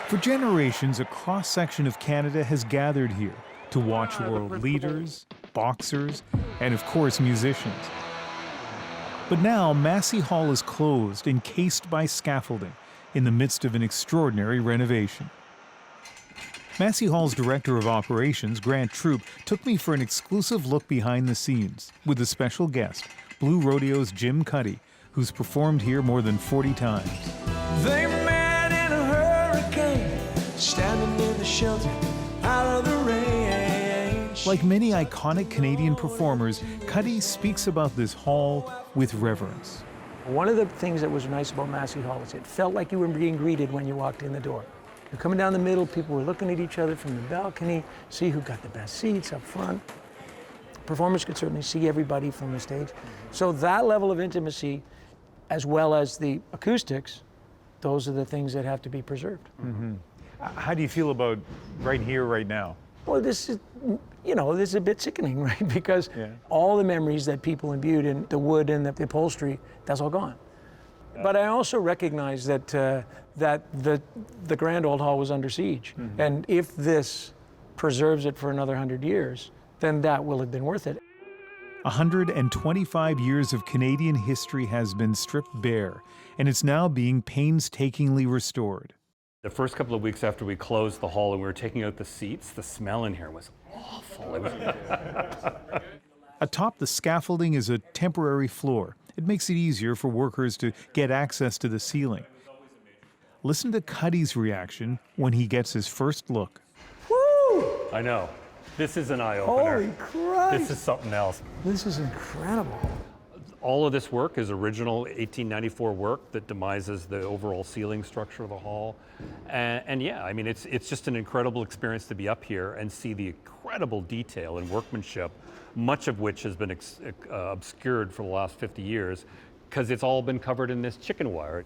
For generations, a cross-section of Canada has gathered here to watch world leaders, boxers, and of course musicians. But now Massey Hall is closed, encased by scaffolding, in the midst of an extraordinary renovation. Massey Hall's Director of Operations, Grant Troop, took me for an exclusive look behind the scenes with a special guest, Blue Rodeo's Jim Cuddy, who's performed here more than 40 times. They met in a hurricane, standing near the shelter, out of the rain. Like many iconic Canadian performers, Cuddy speaks about this hall with reverence. One of the things that was nice about Massey Hall is it felt like you were being greeted when you walked in the door. You're coming down the middle, people were looking at each other from the balcony, see who got the best seats up front. Performers could certainly see everybody from the stage. So that level of intimacy, as well as the acoustics, those are the things that have to be preserved. Mm-hmm. How do you feel about right here, right now? Well, this is, this is a bit sickening, right? Because all the memories that people imbued in the wood and the upholstery, that's all gone. But I also recognize that the grand old hall was under siege. Mm-hmm. And if this preserves it for another 100 years, then that will have been worth it. 125 years of Canadian history has been stripped bare, and it's now being painstakingly restored. The first couple of weeks after we closed the hall and we were taking out the seats, the smell in here was awful. Atop the scaffolding is a temporary floor. It makes it easier for workers to get access to the ceiling. Listen to Cuddy's reaction when he gets his first look. Woo! I know. This is an eye-opener. Holy Christ! This is something else. This is incredible. All of this work is original 1894 work that demises the overall ceiling structure of the hall. And yeah, I mean, it's just an incredible experience to be up here and see the incredible detail and workmanship, much of which has been obscured for the last 50 years, because it's all been covered in this chicken wire.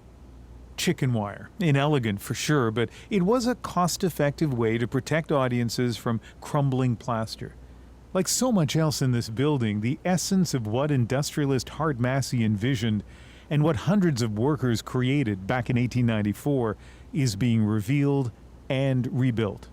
Chicken wire. Inelegant for sure, but it was a cost-effective way to protect audiences from crumbling plaster. Like so much else in this building, the essence of what industrialist Hart Massey envisioned and what hundreds of workers created back in 1894 is being revealed and rebuilt.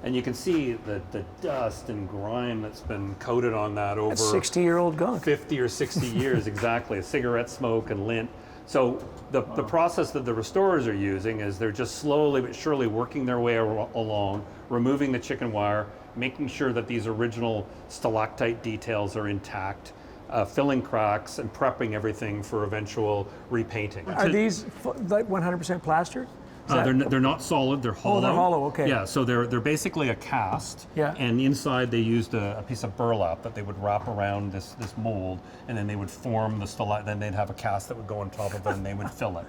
And you can see the dust and grime that's been coated on that over 60-year-old gunk. 50 or 60 years, exactly. Cigarette smoke and lint. So the process that the restorers are using is they're just slowly but surely working their way along, removing the chicken wire, making sure that these original stalactite details are intact, filling cracks and prepping everything for eventual repainting. Are these like 100% plaster? They're not solid, they're hollow. Oh, they're hollow, okay. Yeah, so they're basically a cast. Yeah. And inside they used a piece of burlap that they would wrap around this mold, and then they would form the stalactite, then they'd have a cast that would go on top of it and they would fill it.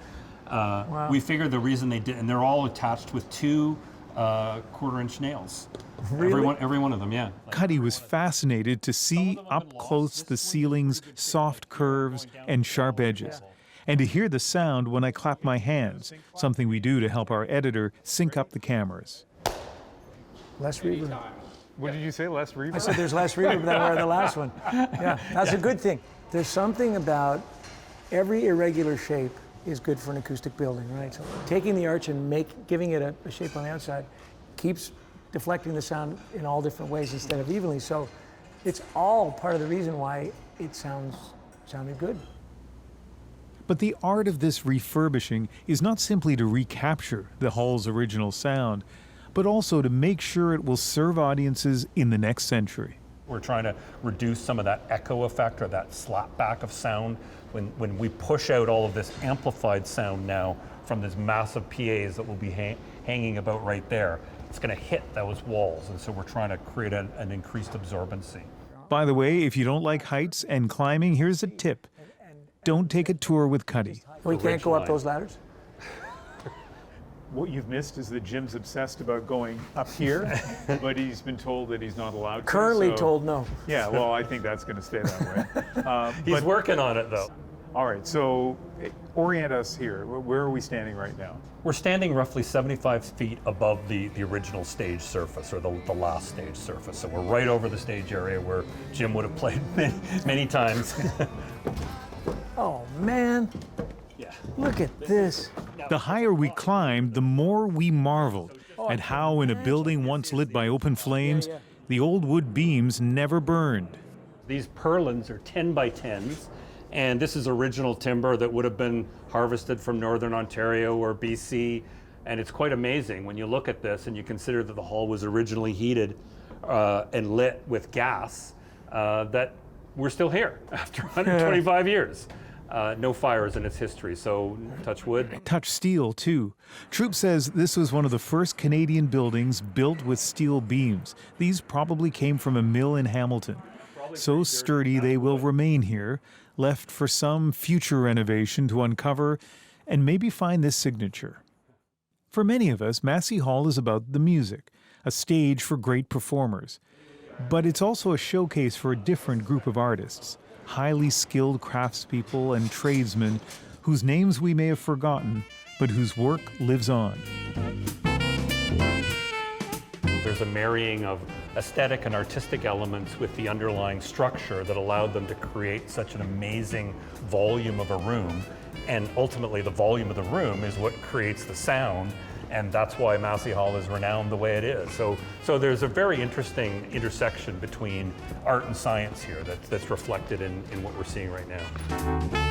Wow. We figured the reason they did, and they're all attached with two 1/4-inch nails. Really? Every one of them, yeah. Cuddy was fascinated to see up close the ceiling's soft curves and sharp edges, and to hear the sound when I clap my hands, something we do to help our editor sync up the cameras. Less reverb. What did you say, less reverb? I said there's less reverb than were the last one. Yeah, that's a good thing. There's something about every irregular shape is good for an acoustic building, right? So taking the arch and giving it a shape on the outside keeps deflecting the sound in all different ways instead of evenly. So it's all part of the reason why it sounded good. But the art of this refurbishing is not simply to recapture the hall's original sound, but also to make sure it will serve audiences in the next century. We're trying to reduce some of that echo effect or that slap back of sound when we push out all of this amplified sound now from these massive PAs that will be hanging about right there. It's going to hit those walls, and so we're trying to create an increased absorbency. By the way, if you don't like heights and climbing, here's a tip. Don't take a tour with Cuddy. We can't go up those ladders? What you've missed is that Jim's obsessed about going up here, but he's been told that he's not allowed to. Currently told no. Yeah, well, I think that's going to stay that way. He's working on it, though. All right, so orient us here. Where are we standing right now? We're standing roughly 75 feet above the original stage surface, or the last stage surface. So we're right over the stage area where Jim would have played many times. Oh, man. Look at this. The higher we climbed, the more we marveled at how in a building once lit by open flames, the old wood beams never burned. These purlins are 10 by 10s, and this is original timber that would have been harvested from Northern Ontario or BC, and it's quite amazing when you look at this and you consider that the hall was originally heated and lit with gas, that we're still here after 125 years. No fires in its history, so touch wood. Touch steel, too. Troop says this was one of the first Canadian buildings built with steel beams. These probably came from a mill in Hamilton. So sturdy they will remain here, left for some future renovation to uncover and maybe find this signature. For many of us, Massey Hall is about the music, a stage for great performers. But it's also a showcase for a different group of artists, highly skilled craftspeople and tradesmen whose names we may have forgotten, but whose work lives on. There's a marrying of aesthetic and artistic elements with the underlying structure that allowed them to create such an amazing volume of a room. And ultimately, the volume of the room is what creates the sound, and that's why Massey Hall is renowned the way it is. So there's a very interesting intersection between art and science here that's reflected in what we're seeing right now.